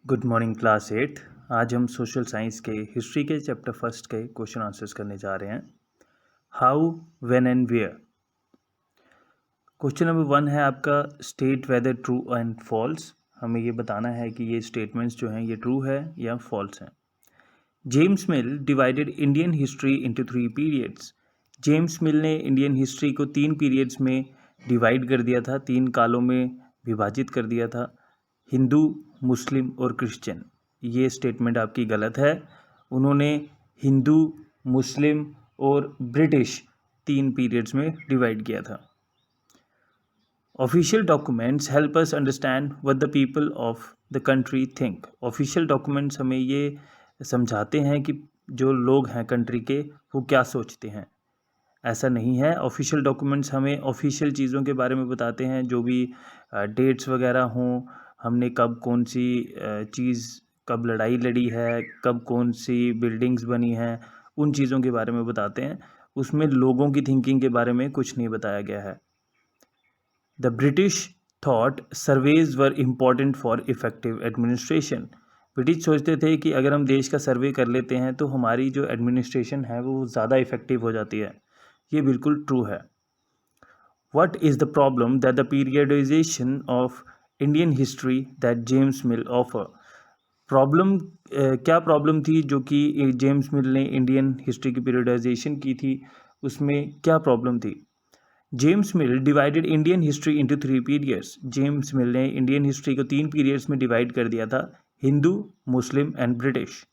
Good morning class 8। आज हम social science के हिस्ट्री के चैप्टर फर्स्ट के क्वेश्चन आंसर्स करने जा रहे हैं। How, when and where. Question number 1 है आपका, state whether true and false. हमें ये बताना है कि ये स्टेटमेंट्स जो हैं ये ट्रू है या फॉल्स हैं। जेम्स मिल divided Indian history into 3 periods. James मिल ने इंडियन हिस्ट्री को 3 पीरियड्स में डिवाइड कर दिया था, 3 कालों में विभाजित कर दिया था, हिंदू, मुस्लिम और क्रिश्चियन। ये स्टेटमेंट आपकी गलत है। उन्होंने हिंदू, मुस्लिम और ब्रिटिश 3 पीरियड्स में डिवाइड किया था। Official documents help us understand what the people of the country think. Official documents हमें ये समझाते हैं कि जो लोग हैं कंट्री के वो क्या सोचते हैं। ऐसा नहीं है। ऑफिशियल डॉक्यूमेंट्स हमें ऑफिशियल चीज़ों के बारे में बताते हैं, जो भी डेट्स वगैरह हों, हमने कब कौन सी चीज़, कब लड़ाई लड़ी है, कब कौन सी बिल्डिंग्स बनी हैं, उन चीज़ों के बारे में बताते हैं। उसमें लोगों की थिंकिंग के बारे में कुछ नहीं बताया गया है। The British thought surveys were important for effective administration. British सोचते थे कि अगर हम देश का सर्वे कर लेते हैं तो हमारी जो एडमिनिस्ट्रेशन है वो ज़्यादा इफेक्टिव हो जाती है। ये बिल्कुल ट्रू है। What is the problem that the periodization of Indian history that James Mill offer? Problem क्या प्रॉब्लम थी जो कि जेम्स मिल ने इंडियन हिस्ट्री की पीरियडाइजेशन की थी, उसमें क्या प्रॉब्लम थी? जेम्स मिल divided Indian history into 3 periods. James मिल ने इंडियन हिस्ट्री को 3 पीरियड्स में डिवाइड कर दिया था, Hindu, Muslim and British.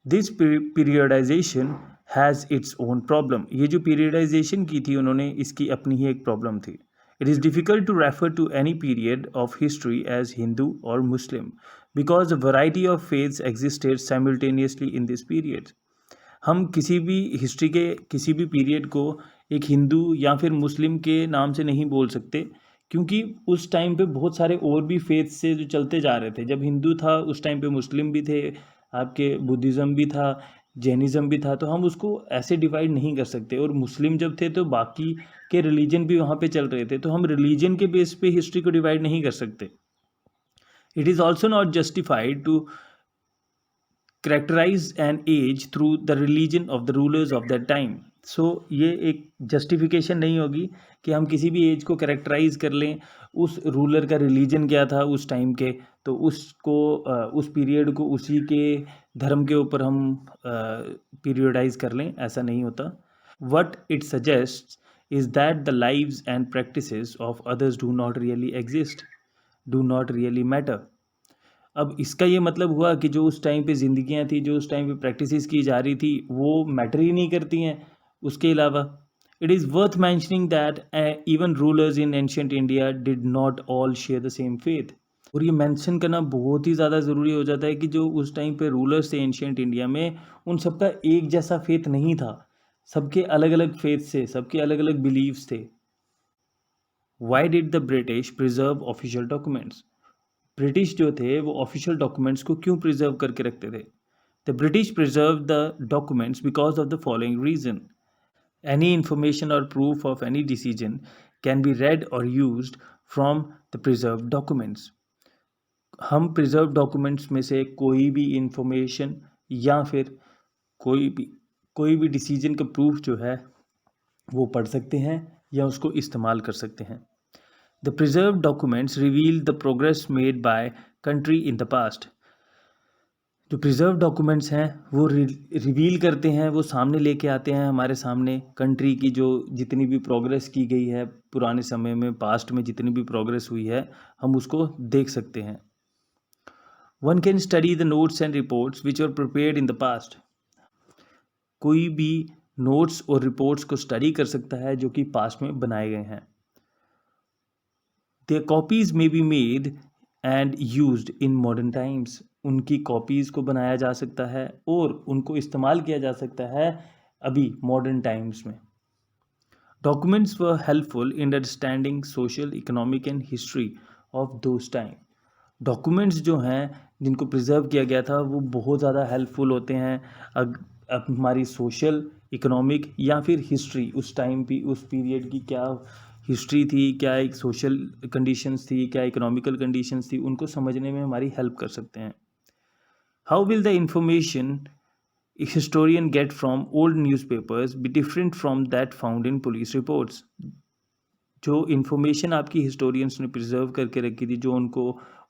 This periodisation has its own problem. ये जो पीरियडाइजेशन की थी उन्होंने, इसकी अपनी ही एक प्रॉब्लम थी। It is difficult to refer to any period of history as Hindu और Muslim because a variety of faiths existed simultaneously in this period. हम किसी भी हिस्ट्री के किसी भी पीरियड को एक हिंदू या फिर मुस्लिम के नाम से नहीं बोल सकते, क्योंकि उस टाइम पे बहुत सारे और भी फेथ से जो चलते जा रहे थे। जब हिंदू था उस टाइम पे मुस्लिम भी थे, आपके बुद्धिज़्म भी था, जैनिज़्म भी था, तो हम उसको ऐसे डिवाइड नहीं कर सकते। और मुस्लिम जब थे तो बाकी के रिलीजन भी वहाँ पे चल रहे थे, तो हम रिलीजन के बेस पे हिस्ट्री को डिवाइड नहीं कर सकते। It is also not justified to characterize an age through the religion of the rulers of that time. सो ये एक जस्टिफिकेशन नहीं होगी कि हम किसी भी एज को करेक्टराइज कर लें, उस रूलर का रिलीजन क्या था उस टाइम के, तो उसको उस पीरियड को उसी के धर्म के ऊपर हम पीरियडाइज कर लें, ऐसा नहीं होता। What it suggest is that the lives and practices of others do not really exist, do not really matter. अब इसका ये मतलब हुआ कि जो उस टाइम पे ज़िंदगियाँ थी, जो उस टाइम पे प्रैक्टिसेस की जा रही थी, वो मैटर ही नहीं करती हैं। उसके अलावा it is worth mentioning that even rulers in ancient India did not all share the same faith. और ये मेंशन करना बहुत ही ज़्यादा ज़रूरी हो जाता है कि जो उस टाइम पे रूलर्स थे एंशिएंट इंडिया में, उन सबका एक जैसा फेथ नहीं था। सबके अलग अलग फेथ से, सबके अलग अलग बिलीव्स थे। Why did the British preserve official documents? British जो थे वो ऑफिशियल डॉक्यूमेंट्स को क्यों प्रिजर्व करके रखते थे? The British preserve the documents because of the following reason. Any information or proof of any decision can be read or used from the preserve documents. हम preserve documents में से कोई भी इंफॉर्मेशन या फिर कोई भी डिसीजन का प्रूफ जो है वो पढ़ सकते हैं या उसको इस्तेमाल कर सकते हैं। The preserved documents reveal the progress made by country in the past. जो प्रिजर्व डॉक्यूमेंट्स हैं वो रिवील करते हैं, वो सामने लेके आते हैं हमारे सामने कंट्री की जो जितनी भी प्रोग्रेस की गई है पुराने समय में, पास्ट में जितनी भी प्रोग्रेस हुई है, हम उसको देख सकते हैं। One can study the notes and reports which are prepared in the past. कोई भी नोट्स और रिपोर्ट्स को स्टडी कर सकता है जो कि पास्ट में बनाए गए हैं। Their copies may be made and used in modern times. उनकी कॉपीज़ को बनाया जा सकता है और उनको इस्तेमाल किया जा सकता है अभी मॉडर्न टाइम्स में। Documents were helpful in understanding social, economic and history of those time. Documents जो हैं जिनको प्रिजर्व किया गया था वो बहुत ज़्यादा हेल्पफुल होते हैं हमारी सोशल, इकोनॉमिक या फिर हिस्ट्री, उस टाइम की, उस पीरियड की क्या हिस्ट्री थी, क्या एक सोशल कंडीशंस थी, क्या इकोनॉमिकल कंडीशंस थी, उनको समझने में हमारी हेल्प कर सकते हैं. How will the information a historian get from old newspapers be different from that found in police reports? जो इन्फॉर्मेशन आपकी हिस्टोरियंस ने प्रिजर्व करके रखी थी, जो उनको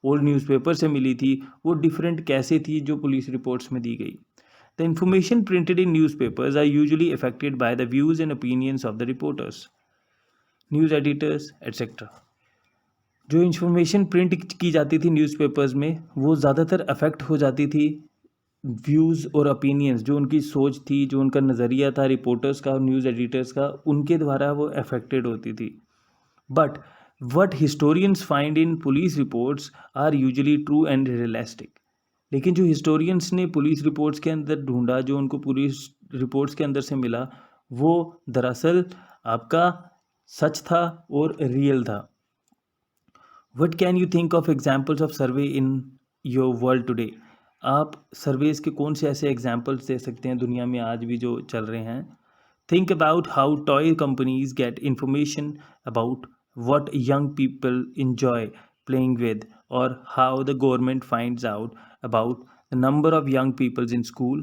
ओल्ड न्यूज़पेपर से मिली थी, वो डिफरेंट कैसे थी जो पुलिस रिपोर्ट्स में दी गई. The information printed in newspapers are usually affected by the views and opinions of the reporters, news editors etcetera. जो इन्फॉर्मेशन प्रिंट की जाती थी न्यूज़पेपर्स में, वो ज़्यादातर अफेक्ट हो जाती थी व्यूज़ और ओपिनियंस, जो उनकी सोच थी, जो उनका नज़रिया था रिपोर्टर्स का और न्यूज़ एडिटर्स का, उनके द्वारा वो अफेक्टेड होती थी. But what historians find in police reports are usually true and realistic. लेकिन जो हिस्टोरियंस ने पुलिस रिपोर्ट्स के अंदर ढूंढा, जो उनको पुलिस रिपोर्ट्स के अंदर से मिला, वो दरअसल आपका सच था और रियल था. What can you think of examples of survey in your world today? आप सर्वेज के कौन से ऐसे एग्जाम्पल्स दे सकते हैं दुनिया में आज भी जो चल रहे हैं? Think about how toy companies get information about what young people enjoy playing with, or how the government finds out about the number of young people in school.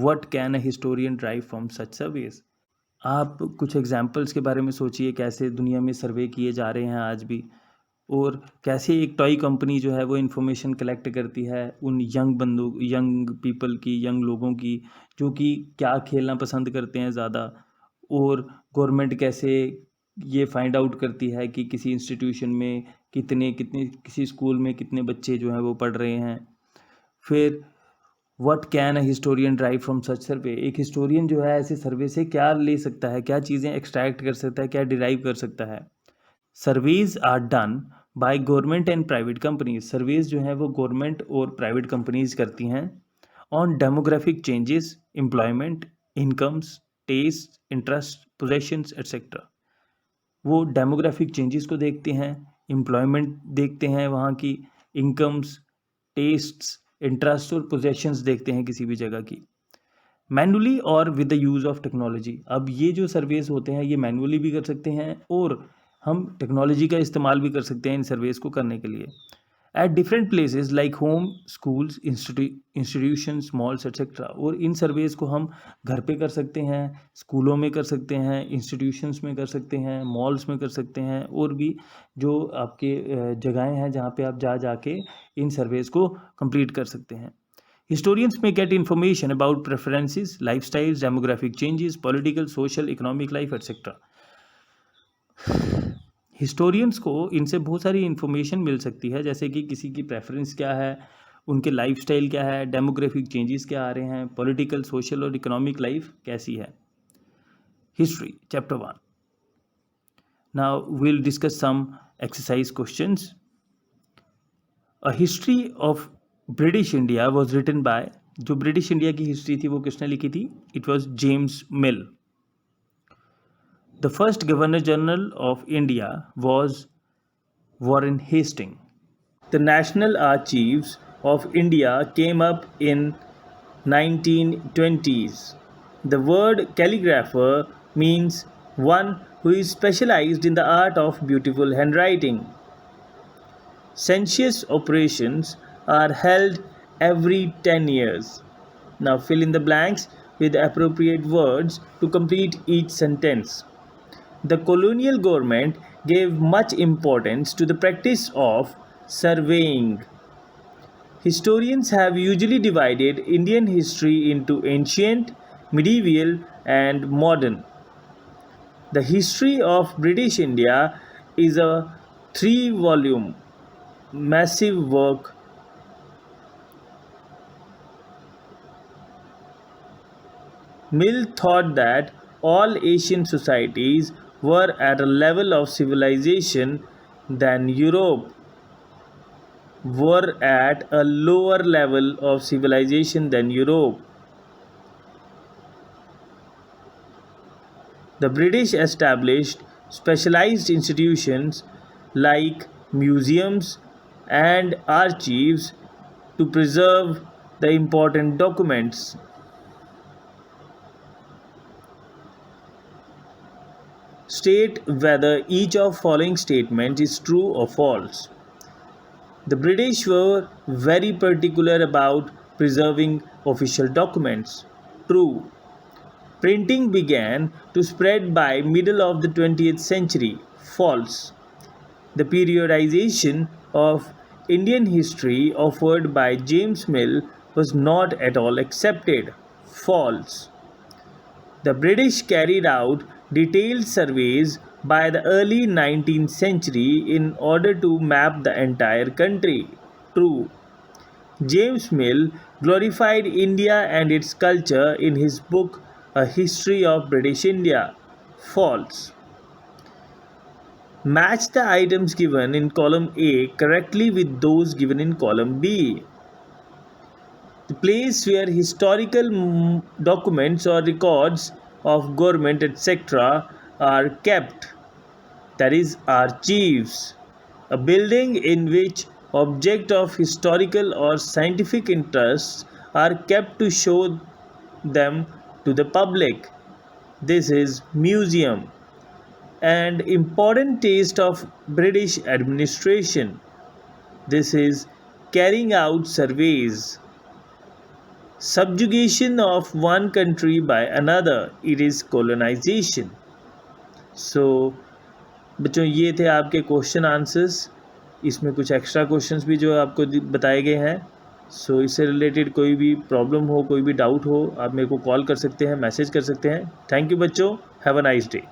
What can a historian derive from such surveys? आप कुछ examples के बारे में सोचिए, कैसे दुनिया में सर्वे किए जा रहे हैं आज भी, और कैसे एक टॉय कंपनी जो है वो इन्फॉर्मेशन कलेक्ट करती है उन यंग पीपल की, यंग लोगों की, जो कि क्या खेलना पसंद करते हैं ज़्यादा, और गवर्नमेंट कैसे ये फाइंड आउट करती है कि किसी इंस्टीट्यूशन में कितने किसी स्कूल में कितने बच्चे जो हैं वो पढ़ रहे हैं. फिर what can a historian drive from such survey? एक हिस्टोरियन जो है ऐसे सर्वे से क्या ले सकता है, क्या चीज़ें एक्सट्रैक्ट कर सकता है, क्या डिराइव कर सकता है? Surveys are done by government and private companies. Surveys जो हैं वो गवर्नमेंट और प्राइवेट कंपनीज करती हैं. On demographic changes, employment, incomes, taste, interest, possessions etcetera. वो डेमोग्राफिक चेंजेस को देखते हैं, एम्प्लॉयमेंट देखते हैं, वहाँ की इनकम्स, टेस्ट्स, इंटरेस्ट और पोजेशंस देखते हैं किसी भी जगह की. मैनुअली और with the use of technology. अब ये जो सर्वेस होते हैं ये मैनुअली भी कर सकते हैं और हम टेक्नोलॉजी का इस्तेमाल भी कर सकते हैं इन सर्वेस को करने के लिए. At different places like home, schools, institutions, malls etcetera. और इन सर्वेस को हम घर पे कर सकते हैं, स्कूलों में कर सकते हैं, इंस्टीट्यूशंस में कर सकते हैं, मॉल्स में कर सकते हैं, और भी जो आपके जगहें हैं जहाँ पे आप जाके इन सर्वेस को कंप्लीट कर सकते हैं. Historians may get information about preferences, lifestyles, demographic changes, political, social, economic life, etc. Historians को इनसे बहुत सारी इन्फॉर्मेशन मिल सकती है, जैसे कि किसी की प्रेफरेंस क्या है, उनके लाइफस्टाइल क्या है, डेमोग्राफिक चेंजेस क्या आ रहे हैं, पॉलिटिकल, सोशल और इकोनॉमिक लाइफ कैसी है. History chapter 1. Now we'll discuss some exercise questions. A history of British India was written by. जो ब्रिटिश इंडिया की हिस्ट्री थी वो किसने लिखी थी? It was James Mill. The first governor general of India was Warren Hasting. The National Archives of India came up in 1920s. The word calligrapher means one who is specialized in the art of beautiful handwriting. Census operations are held every 10 years. Now fill in the blanks with appropriate words to complete each sentence. The colonial government gave much importance to the practice of surveying. Historians have usually divided Indian history into ancient, medieval, and modern. The history of British India is a 3-volume massive work. Mill thought that all Asian societies were at a level of civilization than Europe were at a lower level of civilization than Europe. The British established specialized institutions like museums and archives to preserve the important documents. State whether each of following statement is true or false. The British were very particular about preserving official documents. True. Printing began to spread by middle of the 20th century. False. The periodization of Indian history offered by James Mill was not at all accepted. False. The British carried out detailed surveys by the early 19th century in order to map the entire country. True. James Mill glorified India and its culture in his book A History of British India. False. Match the items given in column A correctly with those given in column B. The place where historical documents or records of government etc. are kept, that is archives. A building in which objects of historical or scientific interests are kept to show them to the public. This is museum. And important taste of British administration. This is carrying out surveys. Subjugation of one country by another. It is colonization. So बच्चों ये थे आपके question answers. इसमें कुछ extra questions भी जो आपको बताए गए हैं. सो इससे रिलेटेड कोई भी प्रॉब्लम हो, कोई भी डाउट हो, आप मेरे को कॉल कर सकते हैं, मैसेज कर सकते हैं. थैंक यू बच्चों. Have a nice day.